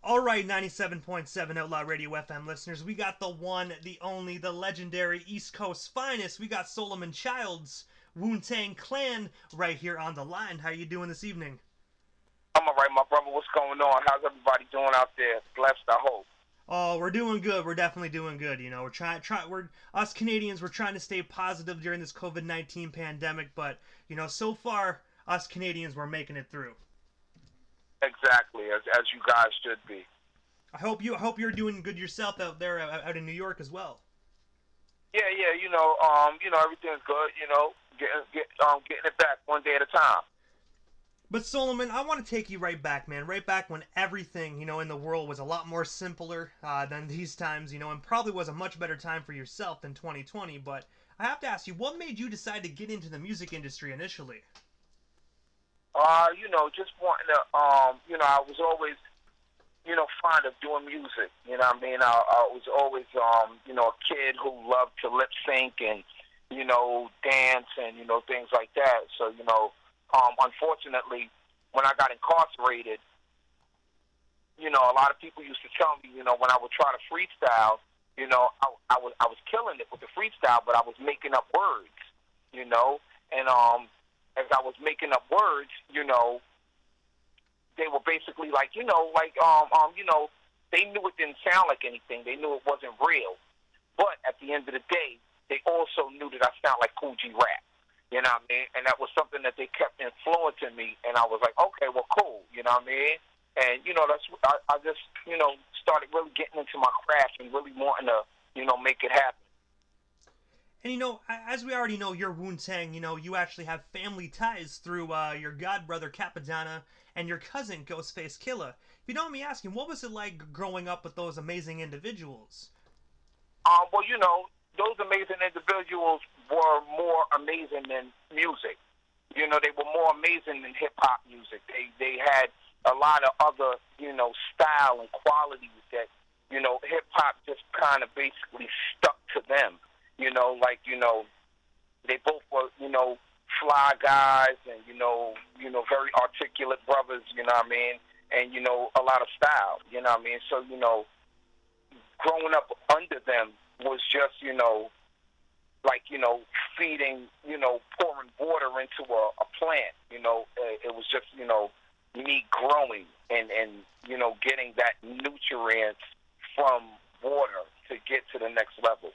All right, 97.7 Outlaw Radio FM listeners, we got the one, the only, the legendary East Coast finest. We got Solomon Childs, Wu-Tang Clan, right here on the line. How you doing this evening? I'm all right, my brother. What's going on? How's everybody doing out there? Blessed, I hope. Oh, we're doing good. We're definitely doing good. You know, we're us Canadians. We're trying to stay positive during this COVID-19 pandemic, but so far, us Canadians, we're making it through. Exactly, as you guys should be. I hope you're doing good yourself out there, out in New York as well. Yeah. Everything's good. Getting it back one day at a time. But Solomon, I want to take you right back, man. Right back when everything, in the world was a lot more simpler than these times, and probably was a much better time for yourself than 2020. But I have to ask you, what made you decide to get into the music industry initially? Just wanting to, I was always, fond of doing music. You know what I mean? I was always, a kid who loved to lip sync and, dance and, things like that. So, unfortunately, when I got incarcerated, a lot of people used to tell me, when I would try to freestyle, I was killing it with the freestyle, but I was making up words, and as I was making up words, they were basically like, they knew it didn't sound like anything. They knew it wasn't real. But at the end of the day, they also knew that I sound like Cool G Rap. You know what I mean? And that was something that they kept influencing me. And I was like, okay, well, cool. You know what I mean? And, I just, started really getting into my craft and really wanting to, make it happen. And as we already know, you're Wu-Tang. You actually have family ties through your godbrother Cappadonna and your cousin Ghostface Killah. If you don't mind me asking, what was it like growing up with those amazing individuals? Well, those amazing individuals were more amazing than music. They were more amazing than hip hop music. They had a lot of other, style and qualities that, hip hop just kind of basically stuck to them. They both were, fly guys and, very articulate brothers, you know what I mean? And, a lot of style, you know what I mean? So, growing up under them was just, feeding, pouring water into a plant, it was just, me growing and, getting that nutrients from water to get to the next level.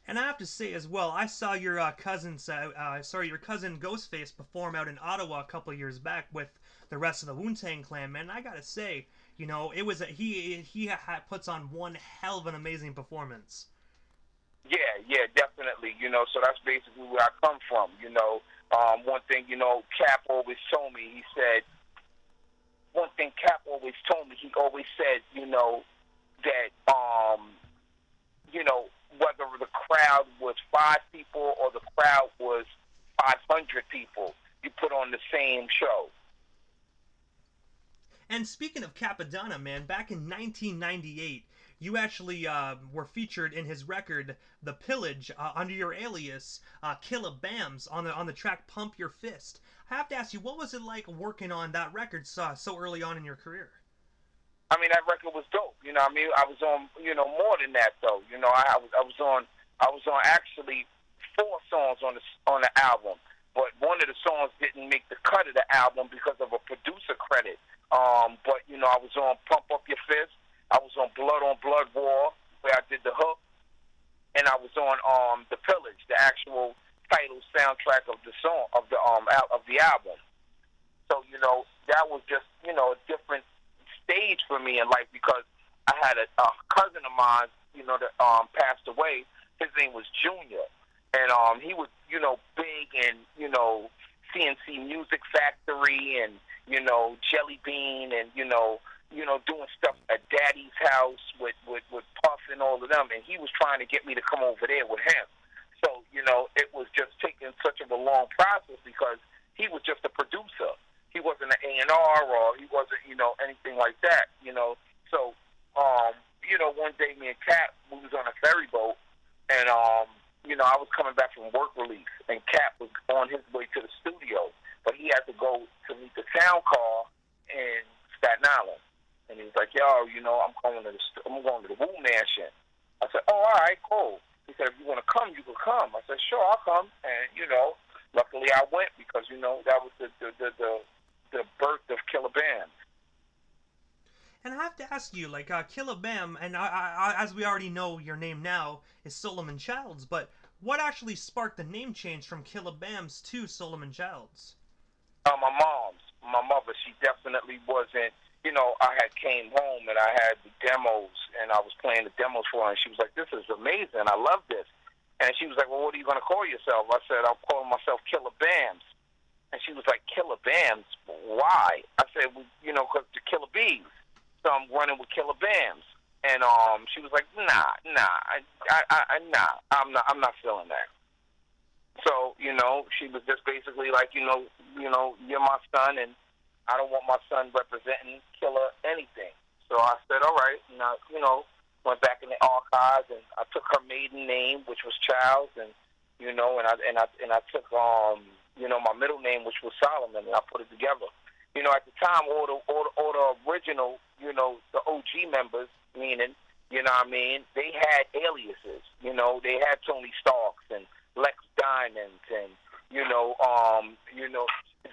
And I have to say as well, I saw your cousin Ghostface perform out in Ottawa a couple of years back with the rest of the Wu-Tang Clan. Man, I gotta say, it was he puts on one hell of an amazing performance. Yeah, definitely. So that's basically where I come from. One thing, Cap always told me. He said one thing. Cap always told me. He always said, that whether the crowd was 5 people or the crowd was 500 people, you put on the same show. And speaking of Cappadonna, man, back in 1998, you actually were featured in his record, The Pillage, under your alias, Killah Bams, on the track Pump Your Fist. I have to ask you, what was it like working on that record so early on in your career? I mean, that record was dope. I mean, I was on, more than that though. I was on actually 4 songs on the album, but one of the songs didn't make the cut of the album because of a producer credit. But I was on Pump Up Your Fist. I was on Blood War, where I did the hook, and I was on The Pillage, the actual title soundtrack of the song of the album. So that was just a different stage for me in life because I had a cousin of mine, that passed away. His name was Junior, and he was big in CNC Music Factory and Jelly Bean and doing stuff at Daddy's house with Puff and all of them, and he was trying to get me to come over there with him. So it was just taking such of a long process because he was just a producer. He wasn't an A&R or he wasn't, anything like that, So, one day me and Cap, we was on a ferry boat, and, I was coming back from work release, and Cap was on his way to the studio, but he had to go to meet the sound call in Staten Island. And he was like, yo, I'm going to the Wu Mansion. I said, oh, all right, cool. He said, if you want to come, you can come. I said, sure, I'll come. And, luckily I went because, that was the birth of Killah Bam. And I have to ask you, like, Killah Bam, and as we already know, your name now is Solomon Childs, but what actually sparked the name change from Killah Bam's to Solomon Childs? My mom's. My mother, she definitely wasn't, I had came home and I had the demos and I was playing the demos for her and she was like, this is amazing. I love this. And she was like, well, what are you going to call yourself? I said, I'm calling myself Killah Bams. And she was like, Killah Bams? Why? I said, well, because the Killer Bees. So I'm running with Killah Bams. And she was like, nah, I'm not feeling that. So, she was just basically like, you're my son, and I don't want my son representing Killah anything. So I said, all right, and I, went back in the archives, and I took her maiden name, which was Childs, and and I took my middle name, which was Solomon, and I put it together. At the time, all the original, the OG members, meaning, they had aliases. They had Tony Starks and Lex Diamonds and,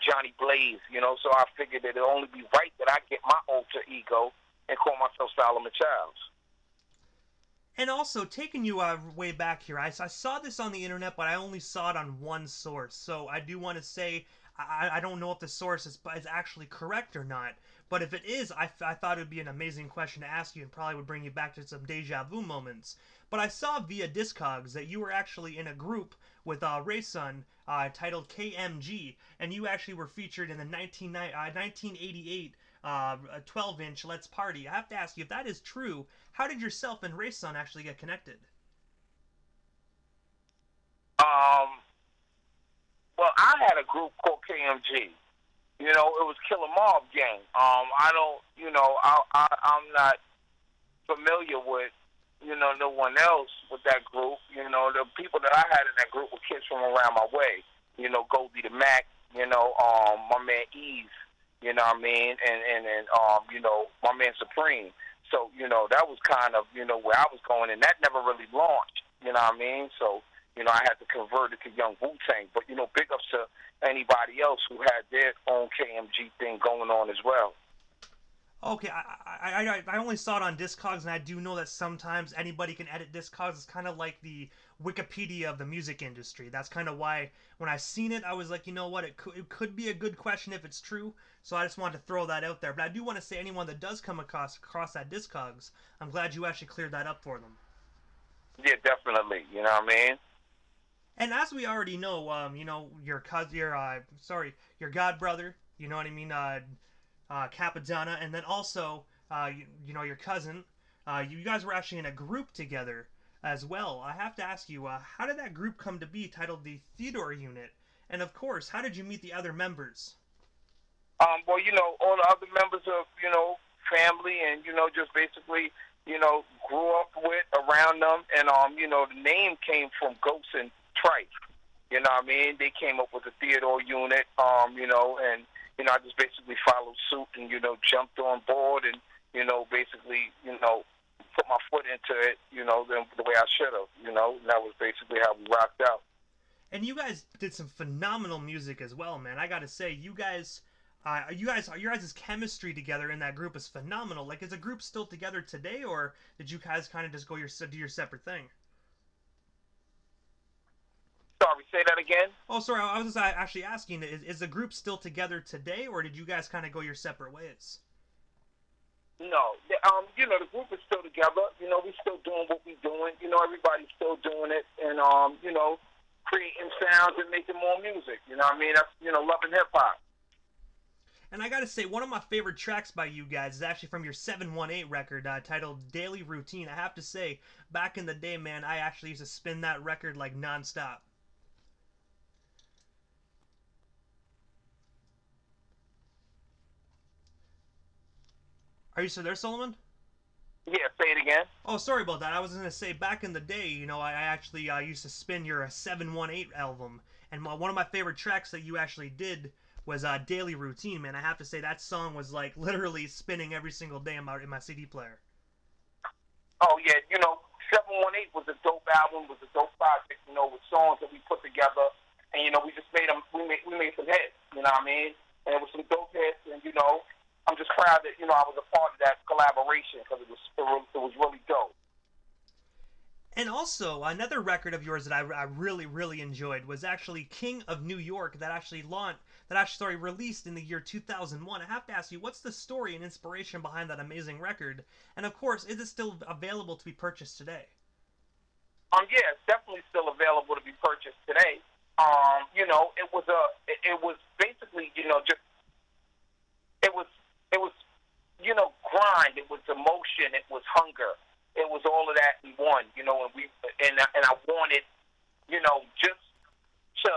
Johnny Blaze, so I figured that it'd only be right that I get my alter ego and call myself Solomon Childs. And also, taking you way back here, I saw this on the internet, but I only saw it on one source, so I do want to say, I don't know if the source is actually correct or not, but if it is, I thought it would be an amazing question to ask you and probably would bring you back to some deja vu moments. But I saw via Discogs that you were actually in a group with Ray Sun titled KMG, and you actually were featured in the 1988 12-inch Let's Party. I have to ask you, if that is true, how did yourself and Ray Sun actually get connected? Well, I had a group called KMG. It was Killer Mob Gang. I don't, I'm not familiar with, no one else with that group. The people that I had in that group were kids from around my way. Goldie the Mac, my man Ease, and my man Supreme. So, that was kind of, where I was going, and that never really launched, So, I had to convert it to Young Wu-Tang. But, big ups to anybody else who had their own KMG thing going on as well. Okay, I only saw it on Discogs, and I do know that sometimes anybody can edit Discogs. It's kind of like the Wikipedia of the music industry. That's kind of why when I seen it, I was like, you know what, it could be a good question if it's true. So I just wanted to throw that out there. But I do want to say, anyone that does come across that Discogs, I'm glad you actually cleared that up for them. Yeah, definitely. You know what I mean? And as we already know, your Godbrother, you know what I mean, Cappadonna, and then also, your cousin, you guys were actually in a group together as well. I have to ask you, how did that group come to be titled the Theodore Unit? And of course, how did you meet the other members? Well, all the other members of, family and, just basically, grew up with, around them. And, the name came from Ghost and Trife. You know what I mean? They came up with the Theodore Unit, and, I just basically followed suit and, jumped on board and, basically, put my foot into it, the way I should have, and that was basically how we rocked out. And you guys did some phenomenal music as well, man. I gotta say, your guys' chemistry together in that group is phenomenal. Like, is the group still together today, or did you guys kind of just do your separate thing? Sorry, say that again? Oh, sorry, I was just actually asking, is the group still together today, or did you guys kind of go your separate ways? No, the group is still together. We still doing what we doing. Everybody's still doing it, and creating sounds and making more music. You know what I mean? That's loving hip hop. And I gotta say, one of my favorite tracks by you guys is actually from your 718 record titled Daily Routine. I have to say, back in the day, man, I actually used to spin that record like nonstop. Are you still there, Solomon? Yeah, say it again. Oh, sorry about that. I was going to say, back in the day, I actually used to spin your 718 album. And one of my favorite tracks that you actually did was Daily Routine, man. I have to say that song was like literally spinning every single day in my CD player. Oh yeah, 718 was a dope album, was a dope project, with songs that we put together, and we just made them. We made some hits, you know what I mean? And it was some dope hits, and I'm just proud that I was a part of that collaboration because it was really dope. And also, another record of yours that I really, really enjoyed was actually King of New York that actually released in the year 2001. I have to ask you, what's the story and inspiration behind that amazing record? And of course, is it still available to be purchased today? Yeah, it's definitely still available to be purchased today. It was basically, just, it was, grind. It was emotion. It was hunger. It was all of that in one, and I wanted, just to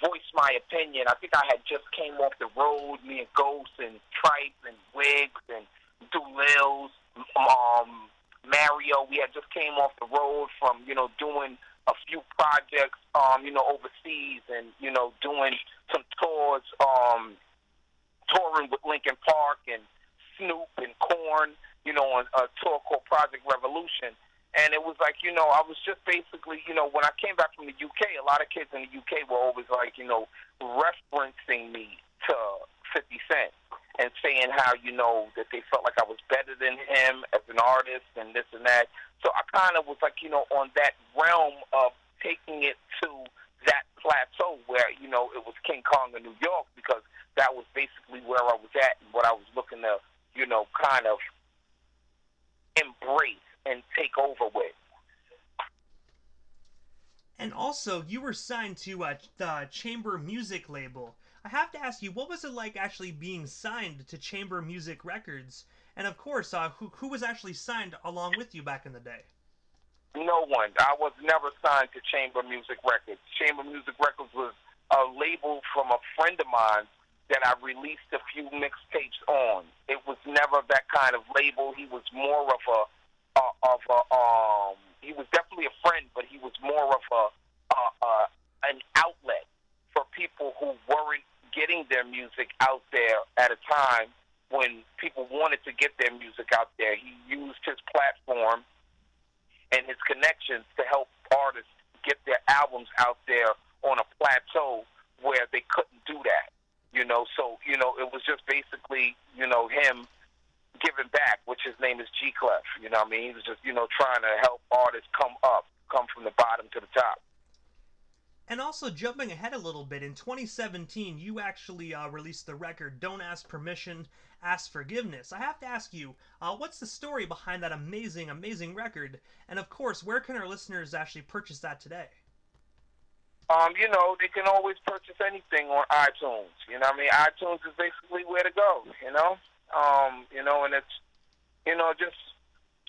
voice my opinion. I think I had just came off the road, me and Ghost and Tripe and Wiggs and Doolills, Mario. We had just came off the road from, doing a few projects, overseas and, doing some tours, touring with Linkin Park and Snoop and Korn, on a tour called Project Revolution. And it was like, I was just basically, when I came back from the UK, a lot of kids in the UK were always like, referencing me to 50 Cent and saying how, that they felt like I was better than him as an artist and this and that. So I kind of was like, on that realm of taking it to that plateau where, it was King Kong of New York, because that was basically where I was at and what I was looking to, kind of embrace and take over with. And also, you were signed to the Chamber Music label. I have to ask you, what was it like actually being signed to Chamber Music Records? And of course, who was actually signed along with you back in the day? No one. I was never signed to Chamber Music Records. Chamber Music Records was a label from a friend of mine that I released a few mixtapes on. It was never that kind of label. He was more of he was definitely a friend, but he was more of an outlet for people who weren't getting their music out there at a time when people wanted to get their music out there. He used his platform and his connections to help artists get their albums out there on a plateau where they couldn't do that. So, it was just basically, him giving back, which his name is G Clef. You know what I mean? He was just, trying to help artists come from the bottom to the top. And also, jumping ahead a little bit, in 2017, you actually released the record Don't Ask Permission, Ask Forgiveness. I have to ask you, what's the story behind that amazing, amazing record? And of course, where can our listeners actually purchase that today? They can always purchase anything on iTunes. You know what I mean? iTunes is basically where to go, and it's, just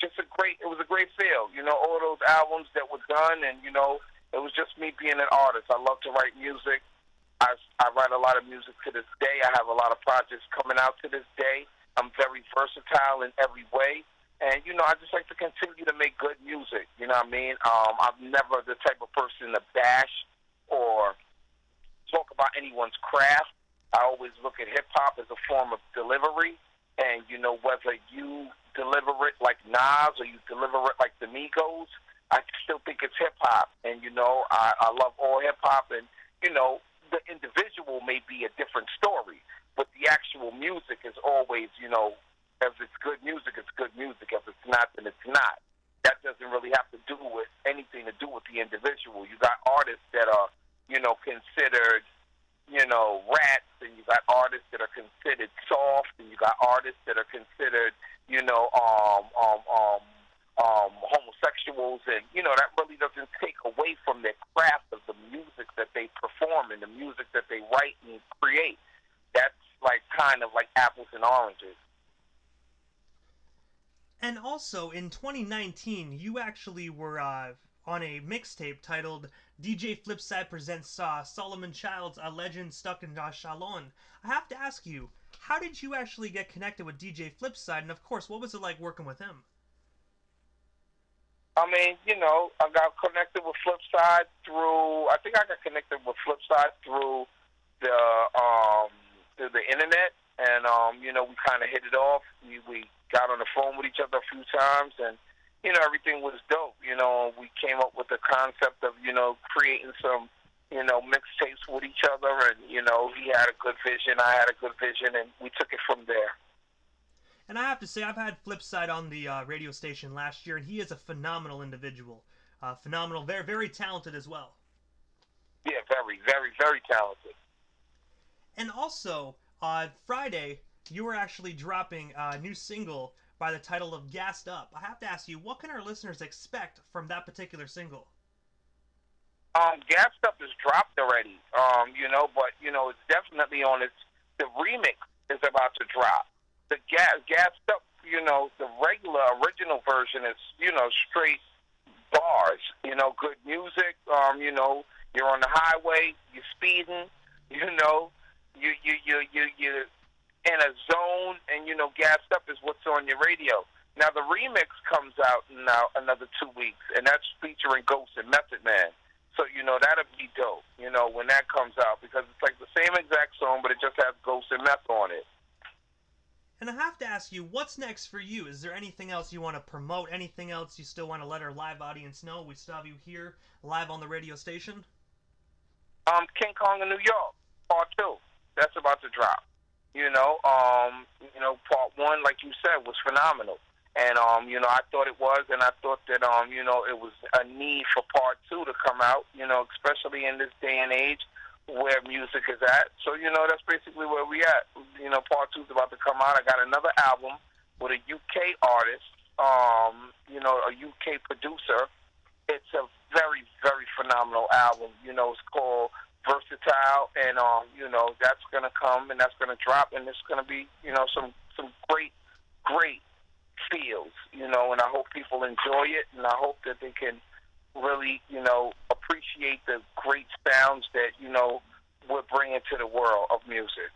it was a great feel, all those albums that were done, and, it was just me being an artist. I love to write music. I write a lot of music to this day. I have a lot of projects coming out to this day. I'm very versatile in every way. And, I just like to continue to make good music. You know what I mean? I'm never the type of person to bash or talk about anyone's craft. I always look at hip-hop as a form of delivery. And, whether you deliver it like Nas or you deliver it like the Migos, I still think it's hip-hop. And, I love all hip-hop. And, the individual may be a different story, but the actual music is always, if it's good music, it's good music. If it's not, then it's not. That doesn't really have to do with anything to do with the individual. You got artists that are, considered, rats, and you got artists that are considered soft, and you got artists that are considered, homosexuals, and, that really doesn't take away from their craft of the music that they perform and the music that they write and create. That's like kind of like apples and oranges. And also, in 2019, you actually were on a mixtape titled DJ Flipside Presents Solomon Child's A Legend Stuck in Shalon. I have to ask you, how did you actually get connected with DJ Flipside? And of course, what was it like working with him? I mean, I got connected with Flipside through, I think I got connected with Flipside through the through the internet, and you know, we kind of hit it off. We got on the phone with each other a few times, and you know, everything was dope. You know, we came up with the concept of, you know, creating some, you know, mixtapes with each other, and you know, he had a good vision, I had a good vision, and we took it from there. And I have to say, I've had Flipside on the radio station last year, and he is a phenomenal individual. Phenomenal, very, very talented as well. Yeah, very, very, very talented. And also, Friday, you were actually dropping a new single by the title of Gassed Up. I have to ask you, what can our listeners expect from that particular single? Gassed Up is dropped already, you know, but, you know, it's definitely on its, the remix is about to drop. The Gassed Up, you know, the regular original version is, you know, straight bars, you know, good music, you know, you're on the highway, you're speeding, you know, you're in a zone, and, you know, Gassed Up is what's on your radio. Now, the remix comes out in another 2 weeks, and that's featuring Ghost and Method Man. So, you know, that'll be dope, you know, when that comes out, because it's like the same exact song, but it just has Ghost and Meth on it. And I have to ask you, what's next for you? Is there anything else you want to promote? Anything else you still want to let our live audience know? We still have you here live on the radio station. King Kong in New York, Part 2. That's about to drop. You know, Part 1, like you said, was phenomenal. And, you know, I thought it was, and I thought that, you know, it was a need for Part 2 to come out, you know, especially in this day and age where music is at. So, you know, that's basically where we at. You know, Part 2 is about to come out. I got another album with a UK artist, you know, a UK producer. It's a very, very phenomenal album. You know, it's called Versatile, and, you know, that's going to come, and that's going to drop, and it's going to be, you know, some great, great feels, you know, and I hope people enjoy it, and I hope that they can really, you know, appreciate the great sounds that, you know, we're bringing to the world of music.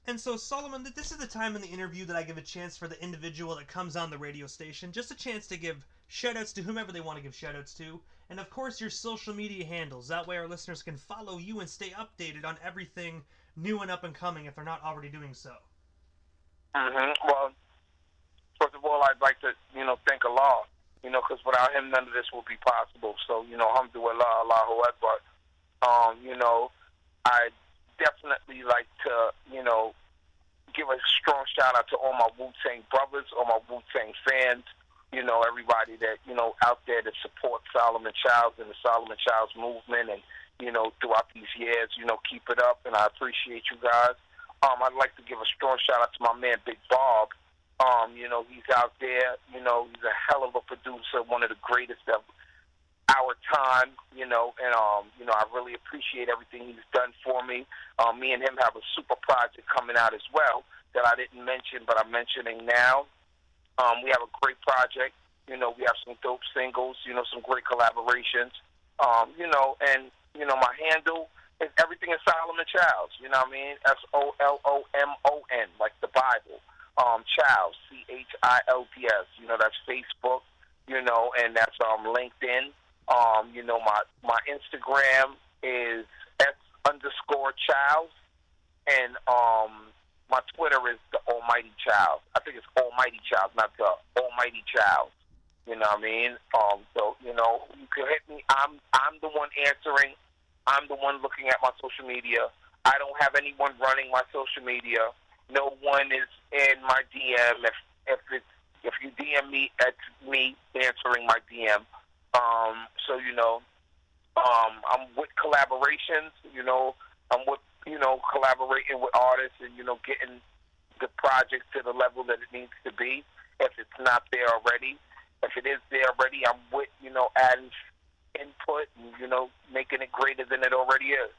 And so, Solomon, this is the time in the interview that I give a chance for the individual that comes on the radio station, just a chance to give shoutouts to whomever they want to give shoutouts to, and of course your social media handles. That way our listeners can follow you and stay updated on everything new and up and coming if they're not already doing so. Well, first of all, I'd like to, you know, thank Allah, you know, because without him, none of this would be possible. So, you know, alhamdulillah, Allahu Akbar. You know, I definitely like to, you know, give a strong shout out to all my Wu-Tang brothers, all my Wu-Tang fans, you know, everybody that, you know, out there that supports Solomon Childs and the Solomon Childs movement, and, you know, throughout these years, you know, keep it up, and I appreciate you guys. I'd like to give a strong shout out to my man Big Bob. You know, he's out there, you know, he's a hell of a producer, one of the greatest of our time, you know, and, you know, I really appreciate everything he's done for me. Me and him have a super project coming out as well that I didn't mention, but I'm mentioning now. We have a great project, you know, we have some dope singles, you know, some great collaborations, you know, and, you know, my handle is everything is Solomon Childs, you know what I mean? SOLOMON, like the Bible. Childs, CHILDS, you know, that's Facebook, you know, and that's LinkedIn. You know, my Instagram is S_Childs, and my Twitter is the Almighty Childs. I think it's Almighty Childs, not the Almighty Childs. You know what I mean? So, you know, you can hit me. I'm the one answering. I'm the one looking at my social media. I don't have anyone running my social media. No one is in my DM. If you DM me, it's me answering my DM. So, you know, I'm with collaborations. You know, I'm with, you know, collaborating with artists and, you know, getting the project to the level that it needs to be. If it's not there already, if it is there already, I'm with, you know, adding input and, you know, making it greater than it already is.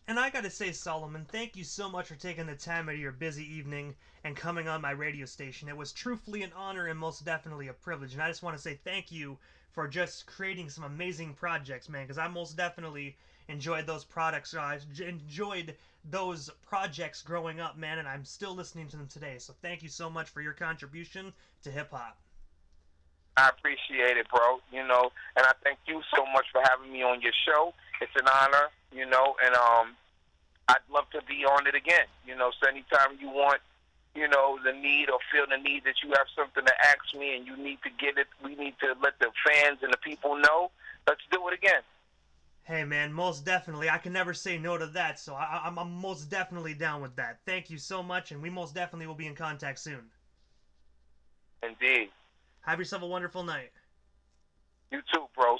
And I gotta say, Solomon, thank you so much for taking the time out of your busy evening and coming on my radio station. It was truthfully an honor and most definitely a privilege. And I just want to say thank you for just creating some amazing projects, man, because I most definitely enjoyed those products. I enjoyed those projects growing up, man, and I'm still listening to them today. So thank you so much for your contribution to hip-hop. I appreciate it, bro, you know, and I thank you so much for having me on your show. It's an honor, you know, and I'd love to be on it again. You know, so anytime you want, you know, the need or feel the need that you have something to ask me and you need to get it, we need to let the fans and the people know, let's do it again. Hey, man, most definitely. I can never say no to that, so I'm most definitely down with that. Thank you so much, and we most definitely will be in contact soon. Indeed. Have yourself a wonderful night. You too, bro.